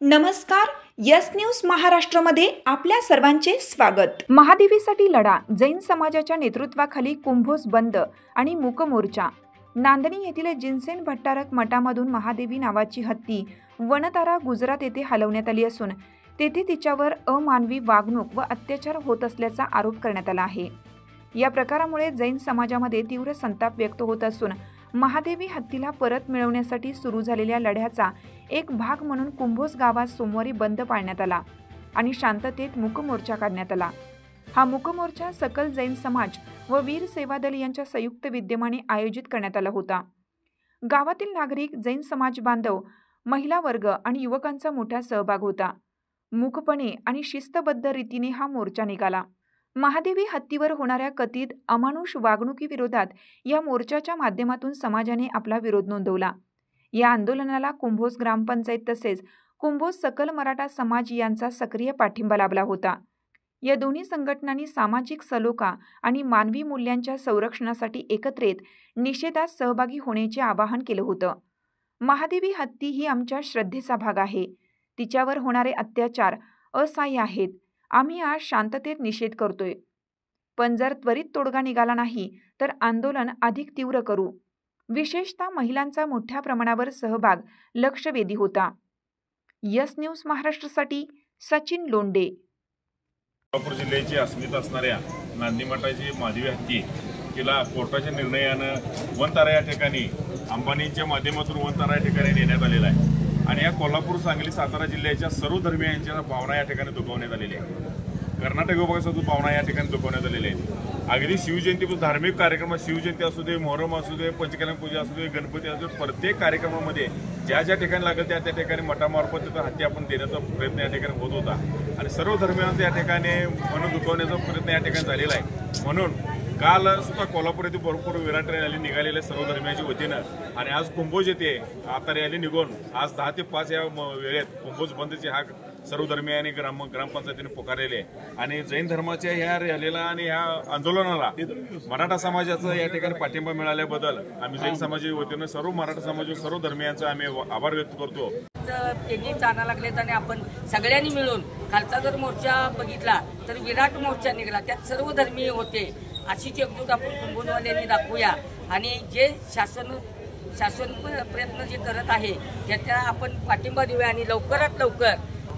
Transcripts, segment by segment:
नमस्कार, yes news महाराष्ट्रामध्ये आपल्या सर्वांचे स्वागत। महादेवीसाठी लढा, जैन समाजाच्या नेतृत्वाखाली कुंभोज बंद आणि मूक मोर्चा। नांदणी येथील जिनसेन भट्टारक मठामधून महादेवी नावाची हत्ती वनतारा गुजरात येथे हलवण्यात आली असून तेथे तिच्यावर अमानवी वागणूक व अत्याचार होत असल्याचा आरोप करण्यात आला आहे। या प्रकारामुळे जैन समाजामध्ये तीव्र संताप व्यक्त होत असून महादेवी हत्तीला परत मिळवण्यासाठी सुरू झालेल्या लढ्याचा एक भाग म्हणून कुंभोज गावात सोमवारी बंद पाळण्यात आला आणि शांततेत मूक मोर्चा काढण्यात आला। हा मूक मोर्चा सकल जैन समाज व वीर सेवा दल यांच्या संयुक्त विद्यमाने आयोजित करण्यात आला होता। गावातील नागरिक, जैन समाज बांधव, महिला वर्ग आणि युवकांचा मोठा सहभाग होता। मूकपणे आणि शिस्तबद्ध रीतीने हा मोर्चा निघाला। महादेवी हत्तीवर होणाऱ्या कथित अमानुष वागणुकीविरोधात या मोर्चाच्या माध्यमातून समाजाने आपला विरोध नोंदवला। या आंदोलनाला कुंभोज ग्रामपंचायत तसेच कुंभोज सकल मराठा समाज यांचा सक्रिय पाठिंबा लाभला होता। या दोन्ही संघटनांनी सामाजिक सलोखा आणि मानवी मूल्यांच्या संरक्षणासाठी एकत्रित निषेधात सहभागी होण्याचे आवाहन केले होतं। महादेवी हत्ती ही आमच्या श्रद्धेचा भाग आहे। तिच्यावर होणारे अत्याचार असह्य आहेत। आम्ही आज शांततेत निषेध करतोय, पण जर त्वरित तोडगा निघाला नाही तर आंदोलन अधिक तीव्र करू। विशेषतः महिलांचा मोठ्या प्रमाणावर सहभाग लक्षवेधी होता। यस न्यूज महाराष्ट्रासाठी सचिन लोंढे। कोल्हापूर जिल्ह्याची अस्मिता असणाऱ्या नांदी मठाची महादेवी हत्ती तिला कोर्टाच्या निर्णयानं वनतारा या ठिकाणी अंबानीच्या माध्यमातून वनतारा या ठिकाणी नेण्यात आलेला आहे आणि या कोल्हापूर, सांगली, सातारा जिल्ह्याच्या सर्व धर्मियांच्या भावना या ठिकाणी दुखवण्यात आलेल्या आहेत। कर्नाटक विभागाचा भावना या ठिकाणी दुखवण्यात आलेल्या आहेत। अगदी शिवजयंती, धार्मिक कार्यक्रमात, शिवजयंती असू दे, मोहरम असू दे, पंचकल्याण पूजा असू दे, गणपती असू दे, प्रत्येक कार्यक्रमामध्ये ज्या ज्या ठिकाणी लागेल त्या त्या ठिकाणी मठामार्फत तिथं हत्ती आपण देण्याचा प्रयत्न या ठिकाणी होत होता आणि सर्व धर्मियांचा या ठिकाणी मन दुखवण्याचा प्रयत्न या ठिकाणी झालेला आहे। म्हणून काल सुद्धा कोल्हापूर येथे भरपूर विराट रॅली निघालेल्या सर्व धर्मियांच्या वतीनं आणि आज कुंभोज येथे आता रॅली निघून आज 10 ते 5 या वेळेत कुंभोज बंदचे हाक सर्व धर्मियांनी ग्रामपंचायतीने पुकारलेले आहे आणि जैन धर्माच्या ह्या रॅलीला आणि ह्या आंदोलनाला मराठा समाजाचा या ठिकाणी पाठिंबा मिळाल्याबद्दल आम्ही जैन समाजाच्या वतीनं सर्व मराठा समाज, सर्व धर्मियांचा आम्ही आभार व्यक्त करतो। त्यांनी जाणं लागलेत आणि आपण सगळ्यांनी मिळून कालचा जर मोर्चा बघितला तर विराट मोर्चा निघाला, त्यात सर्व धर्मीय होते। अशीच एकजूट आपण कुंभोजवाल्यांनी दाखवूया आणि जे शासन प्रयत्न जे करत आहे त्याचा आपण पाठिंबा देऊया आणि लवकरात लवकर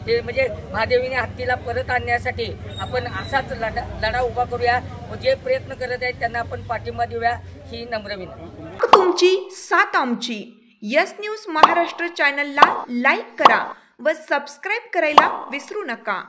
ते म्हणजे महादेवीने हत्तीला परत आणण्यासाठी आपण असाच लढा उभा करूया व जे प्रयत्न करत आहेत त्यांना आपण पाठिंबा देऊया ही नम्र विनंती। तुमची साथ आमची। यस न्यूज महाराष्ट्र चॅनलला लाईक करा व सबस्क्राईब करायला विसरू नका।